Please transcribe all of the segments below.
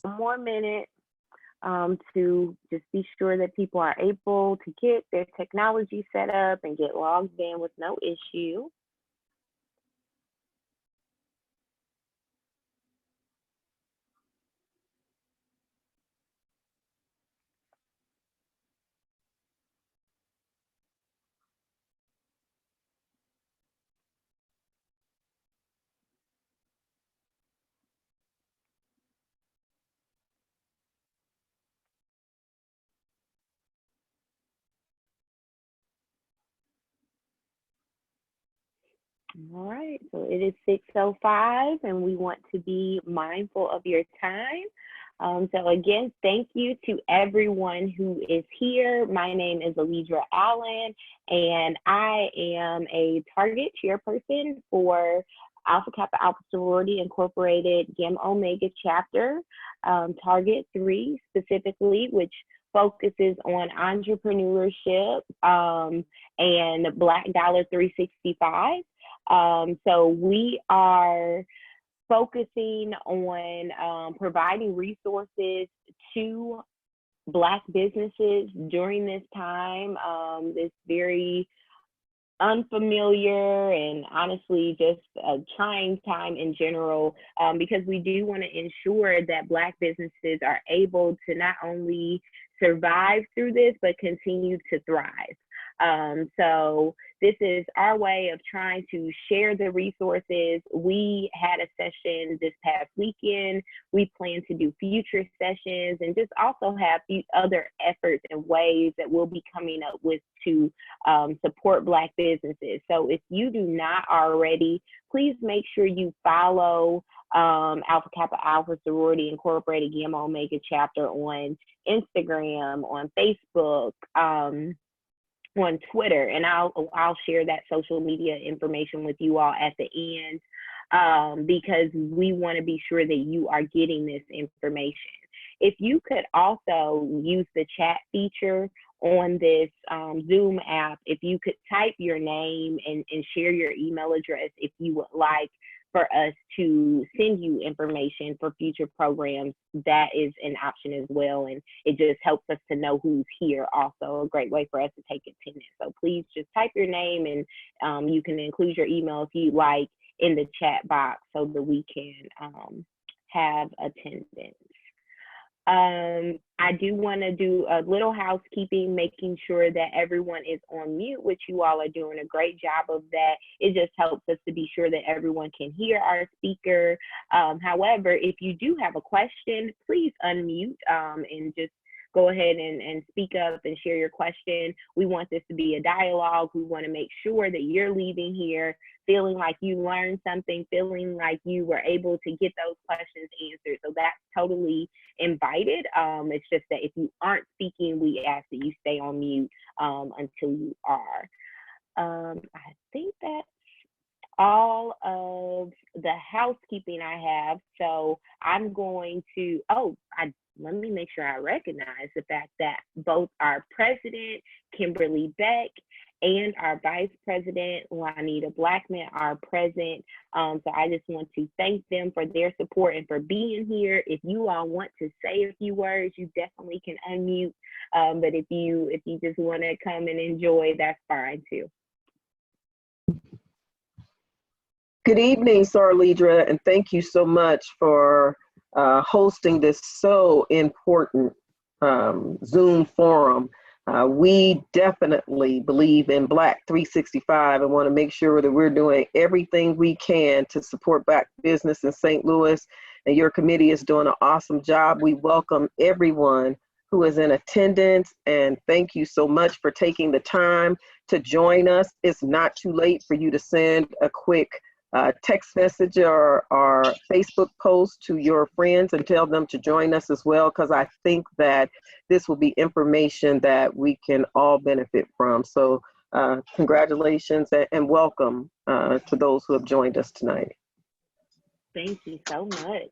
one more minute to just be sure that people are able to get their technology set up and get logged in with no issue. All right, so it is 6:05 and we want to be mindful of your time. So again, thank you to everyone who is here. My name is Alidra Allen, and I am a Target chairperson for Alpha Kappa Alpha Sorority Incorporated Gamma Omega chapter, Target 3 specifically, which focuses on entrepreneurship and Black Dollar 365. So we are focusing on providing resources to Black businesses during this time, this very unfamiliar and honestly just a trying time in general, because we do want to ensure that Black businesses are able to not only survive through this, but continue to thrive. So this is our way of trying to share the resources. We had a session this past weekend. We plan to do future sessions and just also have other efforts and ways that we'll be coming up with to support Black businesses. So if you do not already, please make sure you follow Alpha Kappa Alpha Sorority Incorporated Gamma Omega chapter on Instagram, on Facebook, on Twitter, and I'll share that social media information with you all at the end, because we want to be sure that you are getting this information. If you could also use the chat feature on this Zoom app, if you could type your name and share your email address if you would like for us to send you information for future programs, that is an option as well. And it just helps us to know who's here. Also a great way for us to take attendance. So please just type your name, and you can include your email if you like in the chat box so that we can have attendance. I do want to do a little housekeeping, making sure that everyone is on mute, which you all are doing a great job of that. It just helps us to be sure that everyone can hear our speaker. However, if you do have a question, please unmute and just go ahead and speak up and share your question. We want this to be a dialogue. We want to make sure that you're leaving here feeling like you learned something, feeling like you were able to get those questions answered. So that's totally invited. It's just that if you aren't speaking, we ask that you stay on mute until you are. I think that's all of the housekeeping I have. So I'm going to, let me make sure I recognize the fact that both our president, Kimberly Beck, and our Vice President, Juanita Blackman, are present. So I just want to thank them for their support and for being here. If you all want to say a few words, you definitely can unmute. But if you just want to come and enjoy, that's fine too. Good evening, Sarlidra, and thank you so much for hosting this so important Zoom forum. We definitely believe in Black 365 and want to make sure that we're doing everything we can to support Black business in St. Louis, and your committee is doing an awesome job. We welcome everyone who is in attendance, and thank you so much for taking the time to join us. It's not too late for you to send a quick text message or Facebook post to your friends and tell them to join us as well, because I think that this will be information that we can all benefit from. So congratulations and welcome to those who have joined us tonight. Thank you so much.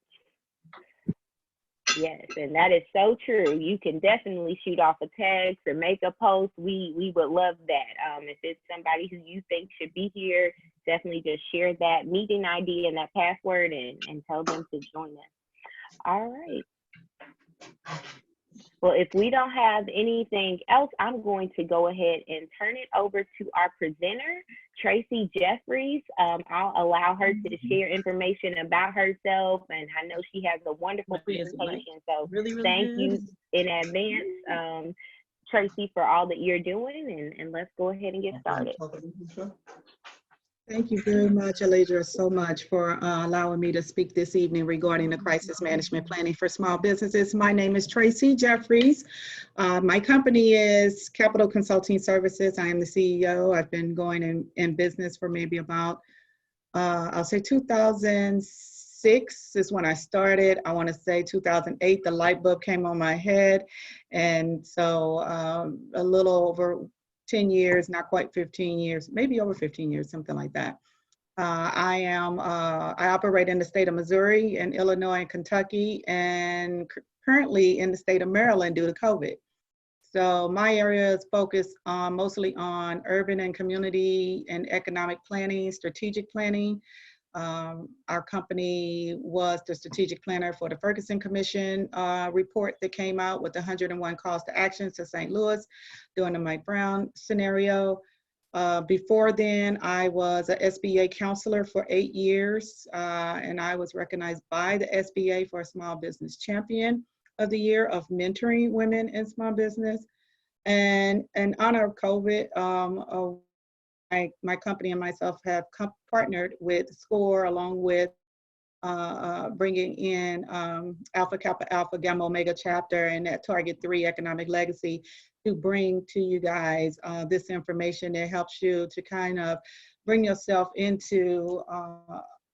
Yes, and that is so true. You can definitely shoot off a text or make a post. We would love that. If it's somebody who you think should be here, definitely just share that meeting ID and that password and tell them to join us. All right. Well, if we don't have anything else, I'm going to go ahead and turn it over to our presenter, Tracey Jeffries. I'll allow her to share information about herself, and I know she has a wonderful presentation. So thank you in advance, Tracey, for all that you're doing, and let's go ahead and get started. Thank you very much, Aledra, so much for allowing me to speak this evening regarding the crisis management planning for small businesses. My name is Tracey Jeffries. My company is Capital Consulting Services. I am the CEO. I've been going in business for maybe about, I'll say 2006 is when I started. I want to say 2008, the light bulb came on my head. And so a little over 10 years, not quite 15 years, maybe over 15 years, something like that. I operate in the state of Missouri and Illinois and Kentucky, and currently in the state of Maryland due to COVID. So my area is focused mostly on urban and community and economic planning, strategic planning. Our company was the strategic planner for the Ferguson Commission report that came out with the 101 calls to actions to St. Louis during the Mike Brown scenario. Before then, I was an SBA counselor for 8 years, and I was recognized by the SBA for a Small Business Champion of the Year of mentoring women in small business. And in honor of COVID, my company and myself have partnered with SCORE along with bringing in Alpha Kappa Alpha Gamma Omega chapter and that Target 3 economic legacy to bring to you guys this information that helps you to kind of bring yourself into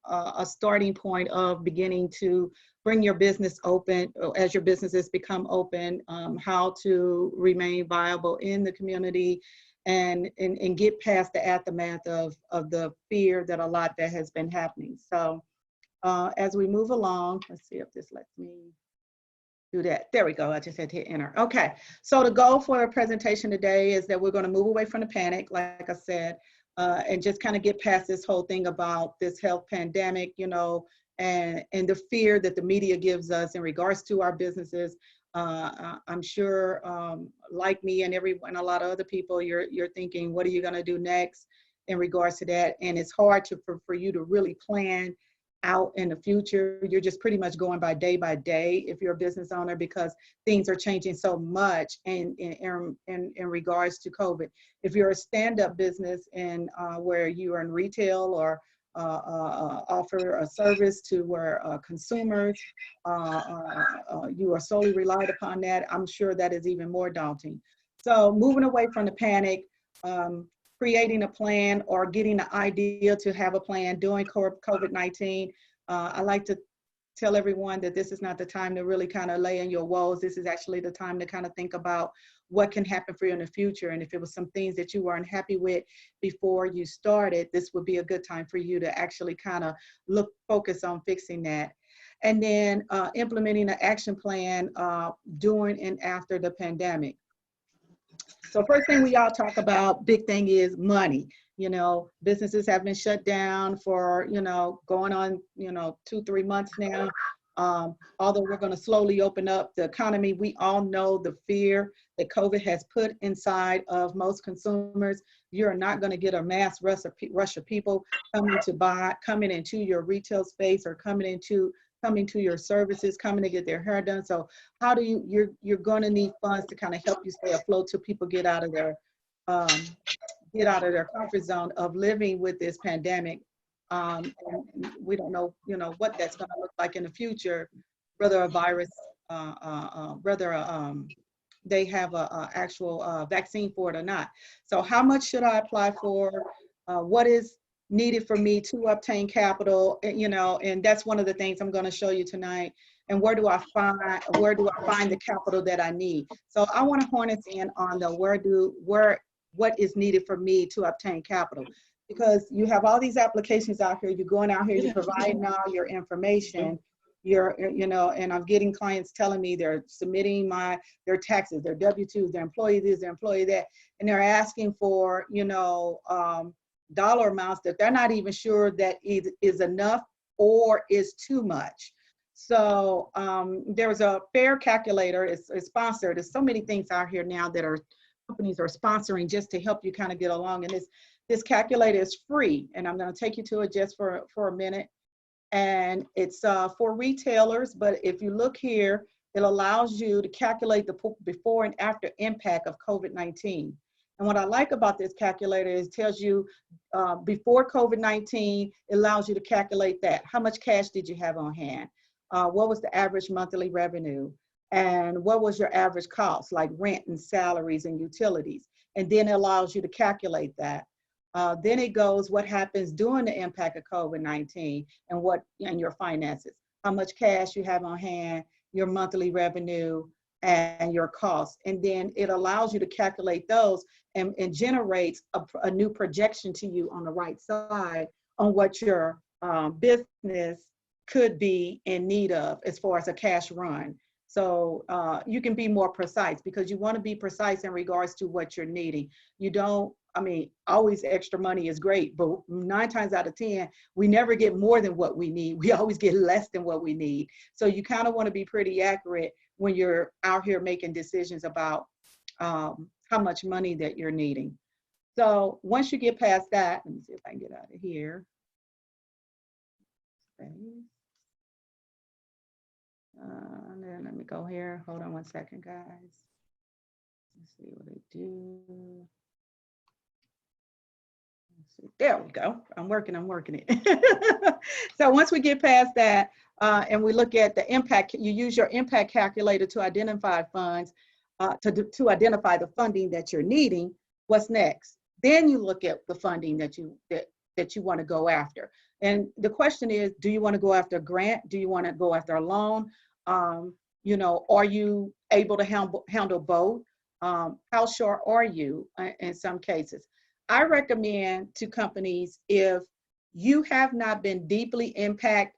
a starting point of beginning to bring your business open as your businesses become open, how to remain viable in the community and get past the aftermath of the fear that a lot that has been happening. So as we move along, let's see if this lets me do that. There we go, I just had to hit enter. Okay, so the goal for our presentation today is that we're gonna move away from the panic, like I said, and just kind of get past this whole thing about this health pandemic, you know, and the fear that the media gives us in regards to our businesses. I'm sure, like me and everyone, a lot of other people, you're thinking, what are you going to do next in regards to that? And it's hard for you to really plan out in the future. You're just pretty much going by day if you're a business owner, because things are changing so much in regards to COVID. If you're a stand-up business and where you are in retail or offer a service to where consumers, you are solely relied upon that, I'm sure that is even more daunting. So moving away from the panic, creating a plan or getting the idea to have a plan during COVID-19. I like to tell everyone that this is not the time to really kind of lay in your woes. This is actually the time to kind of think about what can happen for you in the future. And if it was some things that you weren't happy with before you started, this would be a good time for you to actually kind of focus on fixing that. And then implementing an action plan during and after the pandemic. So first thing we all talk about, big thing is money. You know, businesses have been shut down for, you know, going on, you know, 2-3 months now. Although we're going to slowly open up the economy, we all know the fear that COVID has put inside of most consumers. You're not going to get a mass rush of people coming into your retail space or coming to your services, coming to get their hair done. So how do you're going to need funds to kind of help you stay afloat till people get out of their comfort zone of living with this pandemic. And we don't know, you know, what that's going to look like in the future, whether a virus, they have a actual vaccine for it or not. So how much should I apply for? What is needed for me to obtain capital? You know, and that's one of the things I'm going to show you tonight. And where do I find the capital that I need? So I want to hone us in on the what is needed for me to obtain capital, because you have all these applications out here. You're going out here, you're providing all your information. You know, and I'm getting clients telling me they're submitting their taxes, their W-2s, their employee this, their employee that, and they're asking for, you know, dollar amounts that they're not even sure that is enough or is too much. So there's a fair calculator. It's sponsored. There's so many things out here now that are companies are sponsoring just to help you kind of get along. And this calculator is free. And I'm going to take you to it just for a minute. And it's for retailers. But if you look here, it allows you to calculate the before and after impact of COVID-19. And what I like about this calculator is it tells you before COVID-19, it allows you to calculate that. How much cash did you have on hand? What was the average monthly revenue? And what was your average cost, like rent and salaries and utilities? And then it allows you to calculate that. Then it goes what happens during the impact of COVID-19 and your finances. How much cash you have on hand, your monthly revenue, and your costs. And then it allows you to calculate those and generates a new projection to you on the right side on what your business could be in need of as far as a cash run. So you can be more precise because you want to be precise in regards to what you're needing. You don't, I mean, always extra money is great, but 9 times out of 10, we never get more than what we need. We always get less than what we need. So you kind of want to be pretty accurate when you're out here making decisions about how much money that you're needing. So once you get past that, let me see if I can get out of here. Then let me go here. Hold on one second, guys. Let's see what they do. Let's see. There we go. I'm working it. So once we get past that and we look at the impact, you use your impact calculator to identify funds, to identify the funding that you're needing. What's next? Then you look at the funding that you want to go after. And the question is, do you want to go after a grant? Do you want to go after a loan? You know, are you able to handle both? How short are you in some cases? I recommend to companies, if you have not been deeply impacted,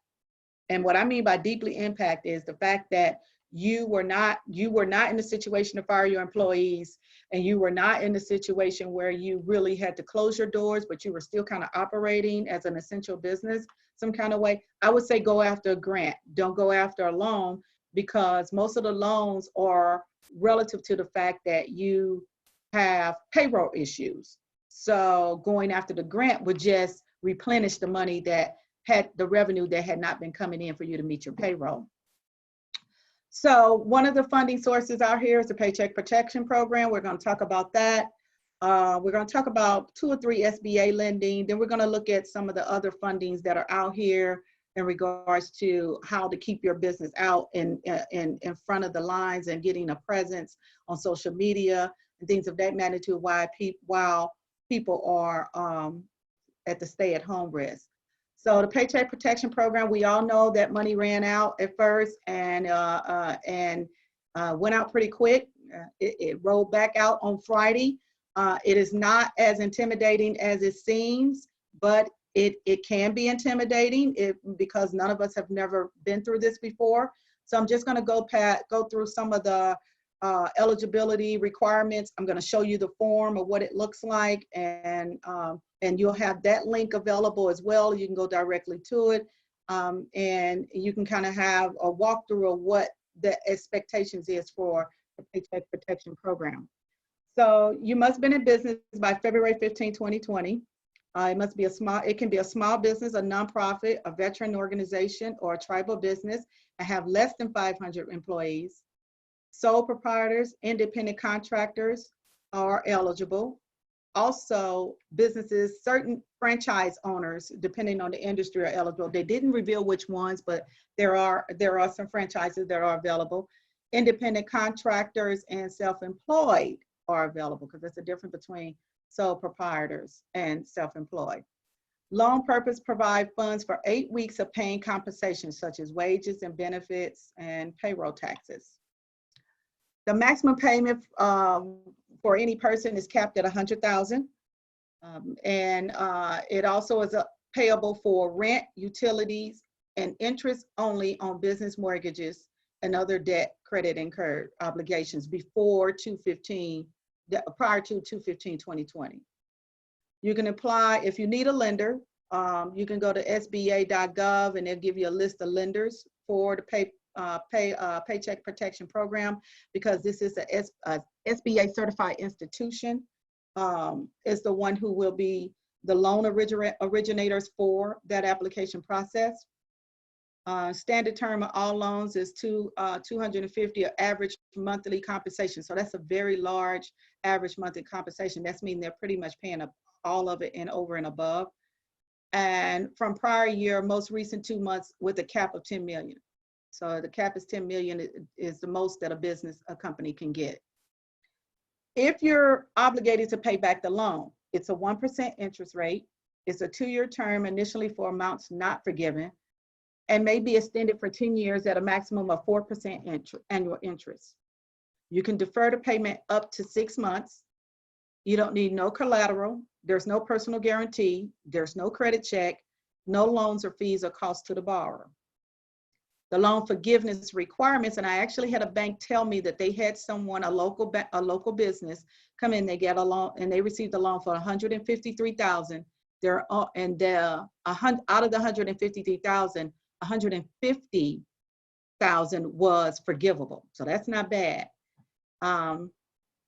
and what I mean by deeply impacted is the fact that you were not in a situation to fire your employees, and you were not in a situation where you really had to close your doors, but you were still kind of operating as an essential business some kind of way, I would say go after a grant. Don't go after a loan, because most of the loans are relative to the fact that you have payroll issues. So going after the grant would just replenish the money that had the revenue that had not been coming in for you to meet your payroll. So one of the funding sources out here is the Paycheck Protection Program. We're going to talk about that. We're going to talk about 2 or 3 SBA lending. Then we're going to look at some of the other fundings that are out here in regards to how to keep your business out in front of the lines and getting a presence on social media and things of that magnitude while people are at the stay-at-home risk. So the Paycheck Protection Program, we all know that money ran out at first and went out pretty quick. It rolled back out on Friday. It is not as intimidating as it seems, but it can be intimidating because none of us have never been through this before. So I'm just going to go through some of the eligibility requirements. I'm going to show you the form of what it looks like, and you'll have that link available as well. You can go directly to it, and you can kind of have a walkthrough of what the expectations is for the Paycheck Protection Program. So you must have been in business by February 15, 2020. It can be a small business, a nonprofit, a veteran organization, or a tribal business, and have less than 500 employees. Sole proprietors, independent contractors are eligible. Also, businesses, certain franchise owners, depending on the industry, are eligible. They didn't reveal which ones, but there are some franchises that are available. Independent contractors and self-employed are available, because there's a difference between sole proprietors and self-employed. Loan purpose provide funds for 8 weeks of paying compensation, such as wages and benefits and payroll taxes. The maximum payment for any person is capped at $100,000, and it also is payable for rent, utilities, and interest only on business mortgages and other debt credit incurred obligations before prior to 2/15/2020. You can apply if you need a lender. You can go to sba.gov and they'll give you a list of lenders for the Paycheck Protection Program, because this is a SBA certified institution, is the one who will be the loan originators for that application process. Standard term of all loans is 250 average monthly compensation. So that's a very large average monthly compensation. That's mean they're pretty much paying up all of it and over and above. And from prior year, most recent 2 months with a cap of 10 million. So the cap is 10 million is the most that a company can get. If you're obligated to pay back the loan, it's a 1% interest rate. It's a 2-year term initially for amounts not forgiven, and may be extended for 10 years at a maximum of 4% annual interest. You can defer the payment up to 6 months. You don't need no collateral. There's no personal guarantee. There's no credit check, no loans or fees or costs to the borrower. The loan forgiveness requirements, and I actually had a bank tell me that they had someone, a local business, come in, they get a loan, and they received a loan for $153,000. Out of the $153,000, $150,000 was forgivable. So that's not bad.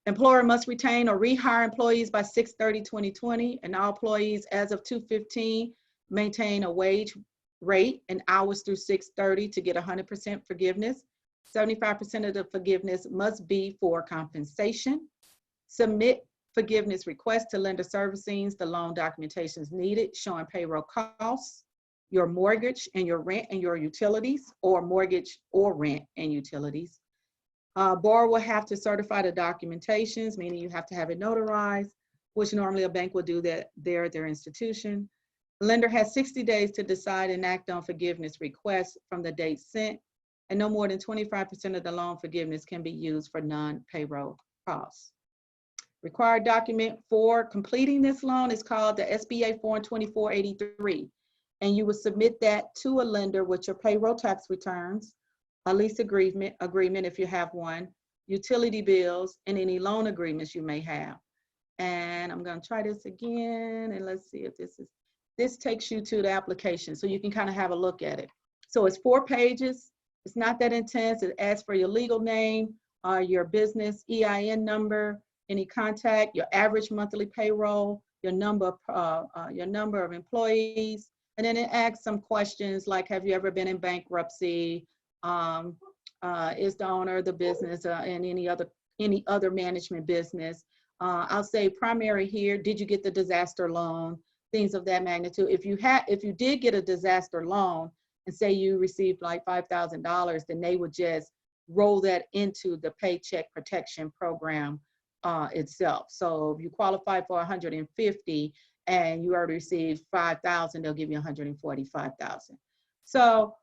Employer must retain or rehire employees by 6/30/2020, and all employees as of 2/15 maintain a wage rate and hours through 6/30 to get 100% forgiveness. 75% of the forgiveness must be for compensation. Submit forgiveness requests to lender servicing. The loan documentation is needed, showing payroll costs, your mortgage and your rent and your utilities, or mortgage or rent and utilities. Borrower will have to certify the documentations, meaning you have to have it notarized, which normally a bank will do that there at their institution. The lender has 60 days to decide and act on forgiveness requests from the date sent, and no more than 25% of the loan forgiveness can be used for non-payroll costs. Required document for completing this loan is called the SBA Form 2483, and you will submit that to a lender with your payroll tax returns, a lease agreement if you have one, utility bills, and any loan agreements you may have. And I'm going to try this again, and let's see if this takes you to the application, so you can kind of have a look at it. So it's 4 pages. It's not that intense. It asks for your legal name, your business EIN number, any contact, your average monthly payroll, your number of employees, and then it asks some questions like, have you ever been in bankruptcy? Is the owner of the business and any other management business? I'll say primary here. Did you get the disaster loan? Things of that magnitude. If you did get a disaster loan and say you received like $5,000, then they would just roll that into the Paycheck Protection Program itself. So if you qualify for 150 and you already received 5,000, they'll give you 145,000. So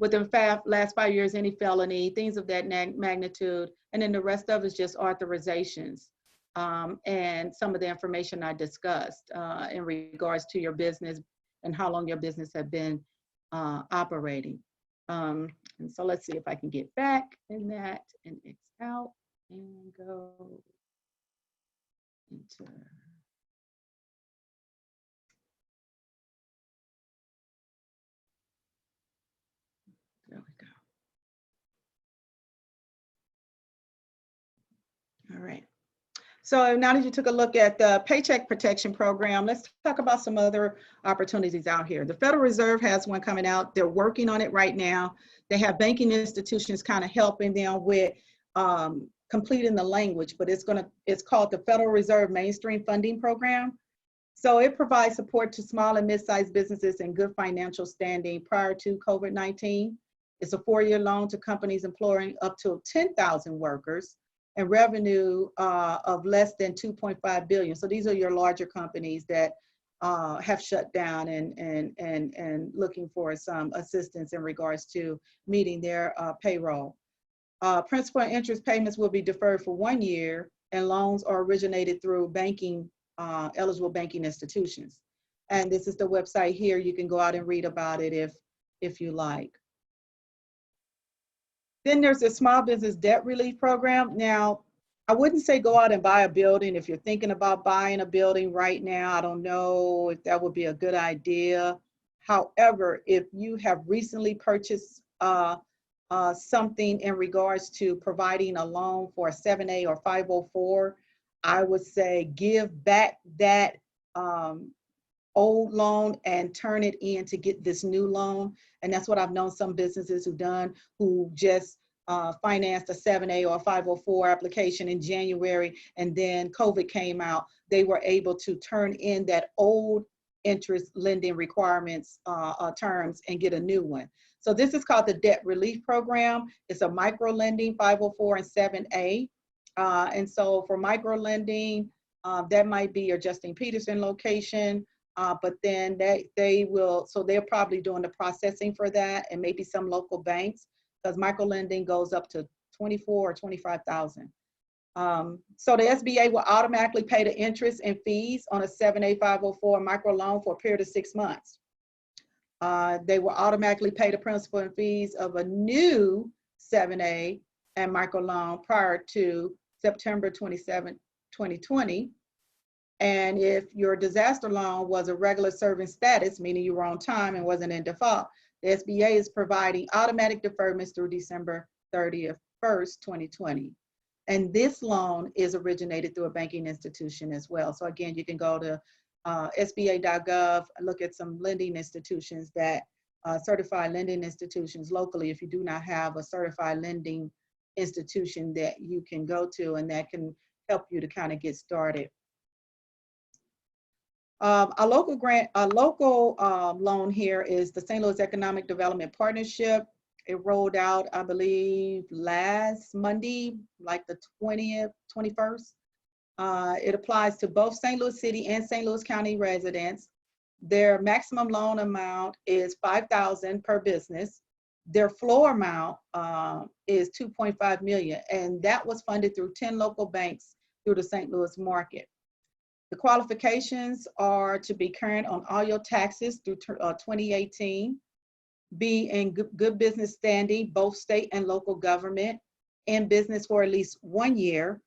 within last 5 years, any felony, things of that magnitude, and then the rest of it is just authorizations. And some of the information I discussed in regards to your business and how long your business had been operating. And so let's see if I can get back in that and X out and go into. There we go. All right. So now that you took a look at the Paycheck Protection Program, let's talk about some other opportunities out here. The Federal Reserve has one coming out. They're working on it right now. They have banking institutions kind of helping them with completing the language, but it's called the Federal Reserve Mainstream Funding Program. So it provides support to small and mid-sized businesses in good financial standing prior to COVID-19. It's a 4-year loan to companies employing up to 10,000 workers and revenue of less than 2.5 billion. So these are your larger companies that have shut down and looking for some assistance in regards to meeting their payroll. Principal and interest payments will be deferred for 1 year, and loans are originated through eligible banking institutions. And this is the website here. You can go out and read about it if you like. Then there's a small business debt relief program. Now, I wouldn't say go out and buy a building. If you're thinking about buying a building right now, I don't know if that would be a good idea. However, if you have recently purchased something in regards to providing a loan for a 7A or 504, I would say give back that old loan and turn it in to get this new loan. And that's what I've known some businesses who've done, who just financed a 7A or a 504 application in January, and then COVID came out. They were able to turn in that old interest lending requirements terms and get a new one. So this is called the Debt Relief Program. It's a micro lending 504 and 7A. And so for micro lending, that might be your Justin Peterson location, but then they're probably doing the processing for that, and maybe some local banks, because micro lending goes up to 24 or 25,000. So the SBA will automatically pay the interest and fees on a 7A 504 micro loan for a period of 6 months. They will automatically pay the principal and fees of a new 7A and micro loan prior to September 27, 2020. And if your disaster loan was a regular serving status, meaning you were on time and wasn't in default, the SBA is providing automatic deferments through December 31st, 2020. And this loan is originated through a banking institution as well. So again, you can go to SBA.gov, look at some lending institutions that certified lending institutions locally, if you do not have a certified lending institution that you can go to, and that can help you to kind of get started. A local loan here is the St. Louis Economic Development Partnership. It rolled out, I believe, last Monday, like the 20th, 21st. It applies to both St. Louis City and St. Louis County residents. Their maximum loan amount is $5,000 per business. Their floor amount is $2.5 million, and that was funded through 10 local banks through the St. Louis market. The qualifications are to be current on all your taxes through 2018, be in good business standing, both state and local government, in business for at least 1 year,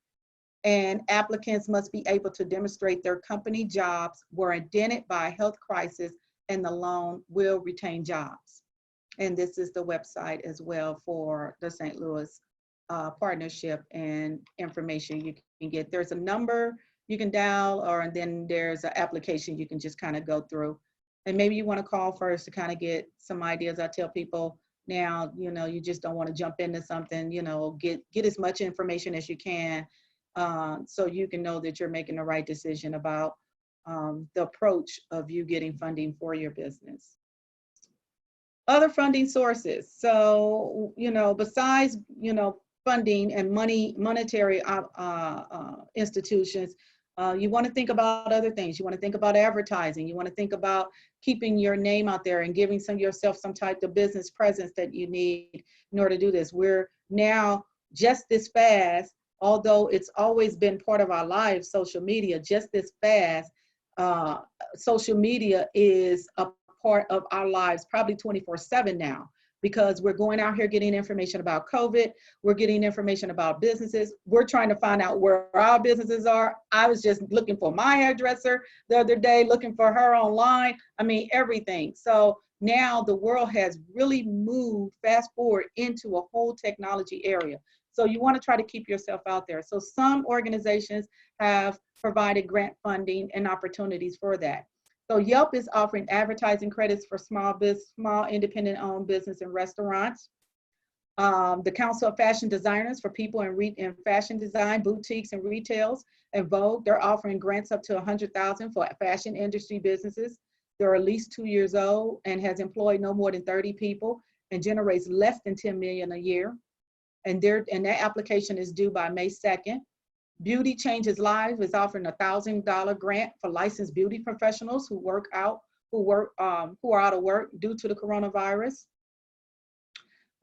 and applicants must be able to demonstrate their company jobs were indented by a health crisis and the loan will retain jobs. And this is the website as well for the St. Louis partnership, and information you can get. There's a number you can dial, and then there's an application you can just kind of go through. And maybe you want to call first to kind of get some ideas. I tell people now, you just don't want to jump into something, get as much information as you can, so you can know that you're making the right decision about the approach of you getting funding for your business. Other funding sources. So, besides, funding and monetary institutions, you want to think about other things. You want to think about advertising. You want to think about keeping your name out there and giving yourself some type of business presence that you need in order to do this. We're now just this fast, although it's always been part of our lives, social media, just this fast, social media is a part of our lives probably 24/7 now, because we're going out here getting information about COVID. We're getting information about businesses. We're trying to find out where our businesses are. I was just looking for my hairdresser the other day, looking for her online. I mean, everything. So now the world has really moved fast forward into a whole technology area. So you want to try to keep yourself out there. So some organizations have provided grant funding and opportunities for that. So Yelp is offering advertising credits for small independent owned business and restaurants. The Council of Fashion Designers for people in fashion design, boutiques and retails, and Vogue, they're offering grants up to $100,000 for fashion industry businesses. They're at least 2 years old and has employed no more than 30 people and generates less than $10 million a year. And that application is due by May 2nd. Beauty Changes Lives is offering a $1,000 grant for licensed beauty professionals who are out of work due to the coronavirus.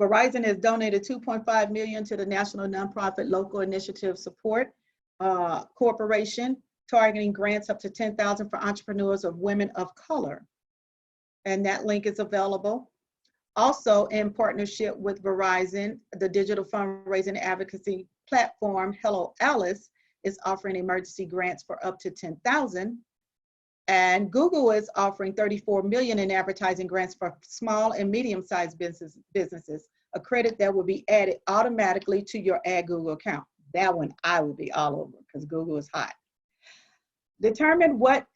Verizon has donated $2.5 million to the National Nonprofit Local Initiative Support Corporation, targeting grants up to $10,000 for entrepreneurs of women of color. And that link is available. Also, in partnership with Verizon, the digital fundraising advocacy platform Hello Alice is offering emergency grants for up to $10,000. And Google is offering 34 million in advertising grants for small and medium-sized businesses, a credit that will be added automatically to your Ad Google account. That one I will be all over because Google is hot. Determine what,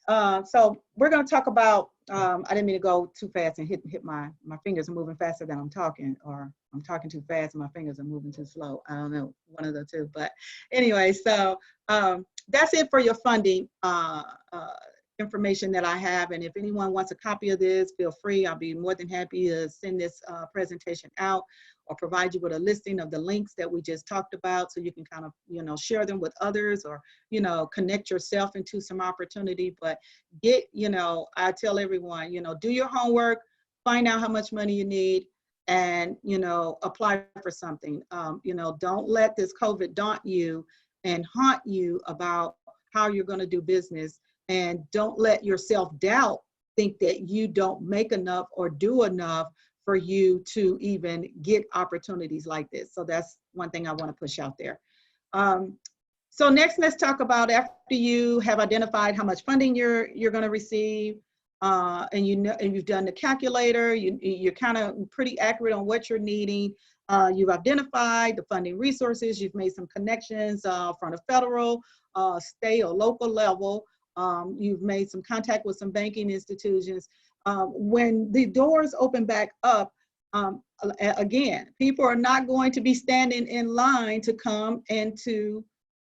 so we're going to talk about, I didn't mean to go too fast and hit my fingers are moving faster than I'm talking, or I'm talking too fast and my fingers are moving too slow. I don't know, one of the two. But anyway, so that's it for your funding information that I have. And if anyone wants a copy of this, feel free. I'll be more than happy to send this presentation out or provide you with a listing of the links that we just talked about, so you can kind of, you know, share them with others, or, you know, connect yourself into some opportunity. But get, you know, I tell everyone, you know, do your homework, find out how much money you need, and, you know, apply for something. You know, don't let this COVID daunt you and haunt you about how you're going to do business. And don't let your self-doubt think that you don't make enough or do enough for you to even get opportunities like this. So that's one thing I want to push out there. So next, let's talk about, after you have identified how much funding you're going to receive, and you know, and you've done the calculator, you're kind of pretty accurate on what you're needing. You've identified the funding resources. You've made some connections from the federal, state, or local level. You've made some contact with some banking institutions. When the doors open back up, again, people are not going to be standing in line to come into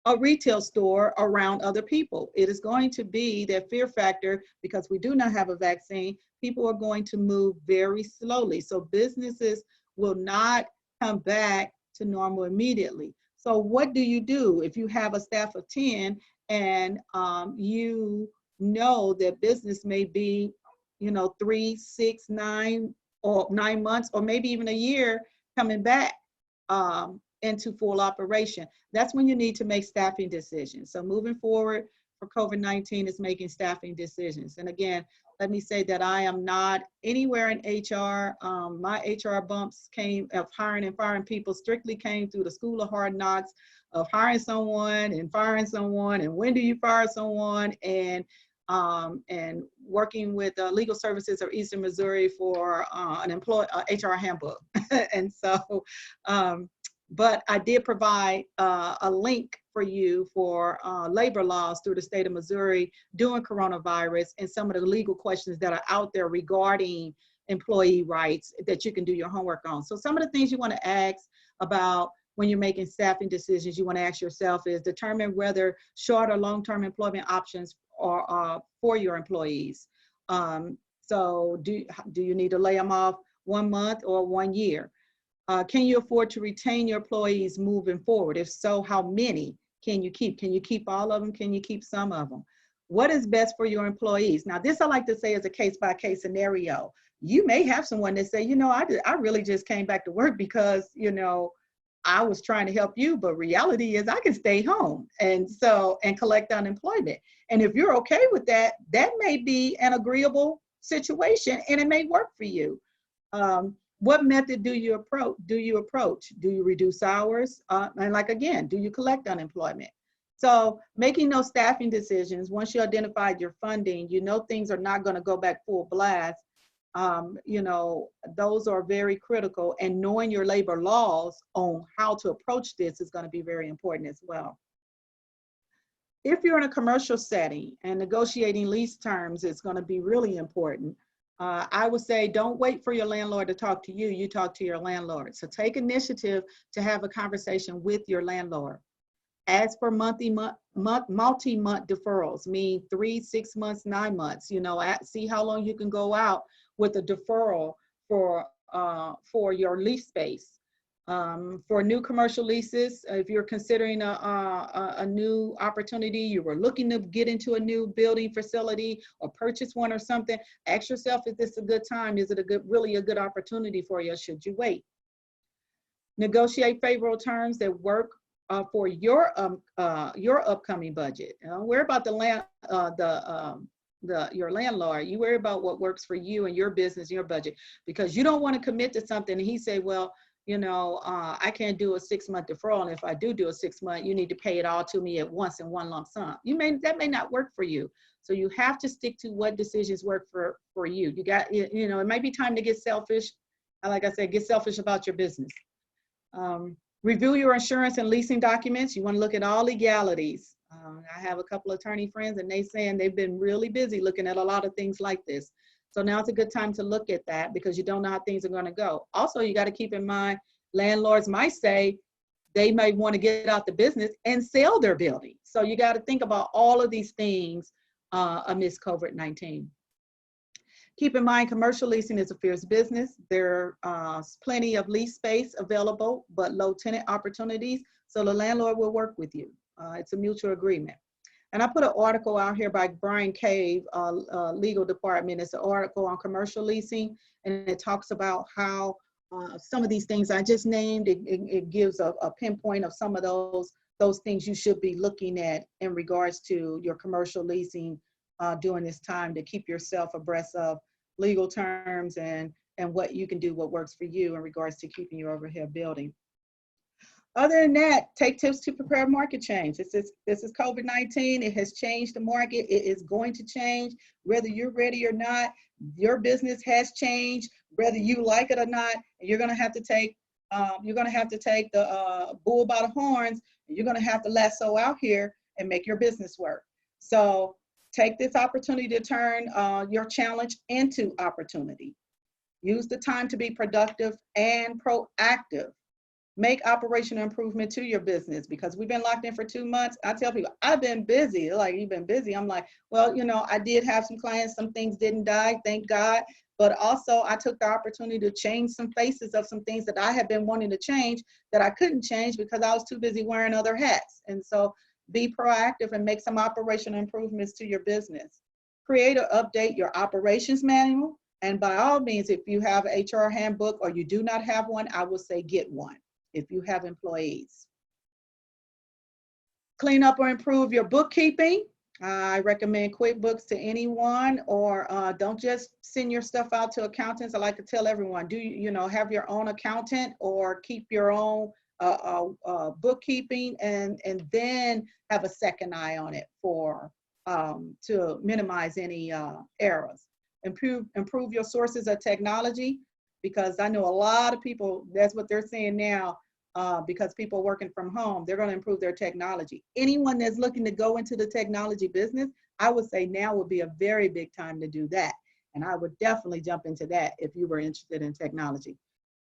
a retail store around other people. It is going to be that fear factor, because we do not have a vaccine. People are going to move very slowly. So businesses will not come back to normal immediately. So what do you do if you have a staff of 10 and you know that business may be, you know, 3, 6, 9, or 9 months, or maybe even a year coming back into full operation? That's when you need to make staffing decisions. So moving forward for COVID-19 is making staffing decisions. And again, let me say that I am not anywhere in HR. My HR bumps came of hiring and firing people strictly came through the school of hard knocks of hiring someone and firing someone, and when do you fire someone, and working with Legal Services of Eastern Missouri for an HR handbook. And so, but I did provide a link for you for labor laws through the state of Missouri during coronavirus, and some of the legal questions that are out there regarding employee rights that you can do your homework on. So some of the things you want to ask about when you're making staffing decisions, you want to ask yourself is, determine whether short or long-term employment options are for your employees. So do you need to lay them off 1 month or 1 year? Can you afford to retain your employees moving forward? If so, how many can you keep? Can you keep all of them? Can you keep some of them? What is best for your employees? Now, this I like to say is a case-by-case scenario. You may have someone that say, you know, I really just came back to work because, you know, I was trying to help you, but reality is I can stay home and collect unemployment. And if you're okay with that, that may be an agreeable situation and it may work for you. What method do you approach? Do you reduce hours? And like, again, do you collect unemployment? So making those staffing decisions, once you identified your funding, you know things are not going to go back full blast. You know, those are very critical, and knowing your labor laws on how to approach this is going to be very important as well. If you're in a commercial setting and negotiating lease terms is going to be really important. I would say don't wait for your landlord to talk to you, you talk to your landlord. So take initiative to have a conversation with your landlord. Ask for multi-month deferrals, mean 3, 6 months, 9 months, you know, see how long you can go out with a deferral for your lease space. For new commercial leases, if you're considering a new opportunity, you were looking to get into a new building facility or purchase one or something, ask yourself, is this a good time? Is it really a good opportunity for you, or should you wait? Negotiate favorable terms that work for your upcoming budget. Don't worry about your landlord. You worry about what works for you and your business, your budget, because you don't want to commit to something and he say, well, I can't do a 6-month deferral. And if I do a 6-month, you need to pay it all to me at once in one lump sum. That may not work for you. So you have to stick to what decisions work for you. It might be time to get selfish. Like I said, get selfish about your business. Review your insurance and leasing documents. You want to look at all legalities. I have a couple of attorney friends, and they've been really busy looking at a lot of things like this. So now it's a good time to look at that, because you don't know how things are going to go. Also, you got to keep in mind, landlords might say they might want to get out the business and sell their building. So you got to think about all of these things amidst COVID-19. Keep in mind, commercial leasing is a fierce business. There's plenty of lease space available, but low tenant opportunities. So the landlord will work with you. It's a mutual agreement. And I put an article out here by Brian Cave, legal department. It's an article on commercial leasing, and it talks about how some of these things I just named, it gives a pinpoint of some of those things you should be looking at in regards to your commercial leasing during this time, to keep yourself abreast of legal terms and what you can do, what works for you in regards to keeping your overhead building. Other than that, take tips to prepare market change. This is COVID-19. It has changed the market. It is going to change. Whether you're ready or not, your business has changed, whether you like it or not. And you're going to have to take the bull by the horns, and you're going to have to lasso out here and make your business work. So take this opportunity to turn your challenge into opportunity. Use the time to be productive and proactive. Make operational improvement to your business, because we've been locked in for 2 months. I tell people, I've been busy. Like, you've been busy. I'm like, well, I did have some clients, some things didn't die, thank God. But also I took the opportunity to change some faces of some things that I had been wanting to change that I couldn't change because I was too busy wearing other hats. And so be proactive and make some operational improvements to your business. Create or update your operations manual. And by all means, if you have an HR handbook or you do not have one, I will say get one if you have employees. Clean up or improve your bookkeeping. I recommend QuickBooks to anyone, or don't just send your stuff out to accountants. I like to tell everyone, have your own accountant, or keep your own bookkeeping, and then have a second eye on it to minimize any errors. Improve your sources of technology, because I know a lot of people, that's what they're saying now, because people are working from home, they're going to improve their technology. Anyone that's looking to go into the technology business, I would say now would be a very big time to do that. And I would definitely jump into that if you were interested in technology.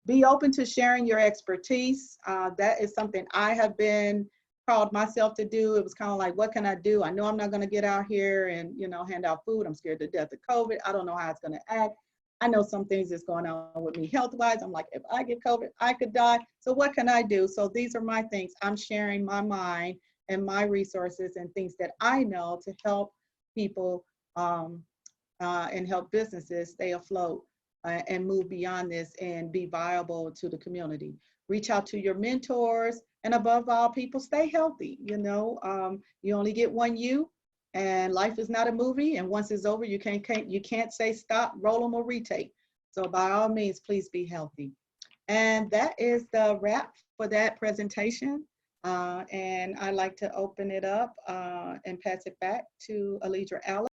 Be open to sharing your expertise. That is something I have been called myself to do. It was kind of like, what can I do? I know I'm not going to get out here and hand out food. I'm scared to death of COVID. I don't know how it's going to act. I know some things that's going on with me health-wise. I'm like, if I get COVID, I could die. So what can I do? So these are my things. I'm sharing my mind and my resources and things that I know to help people and help businesses stay afloat and move beyond this and be viable to the community. Reach out to your mentors, and above all, people, stay healthy. You only get one you. And life is not a movie, and once it's over, you can't say stop, roll them, or retake. So by all means, please be healthy. And that is the wrap for that presentation. And I'd like to open it up and pass it back to Alidra Allen.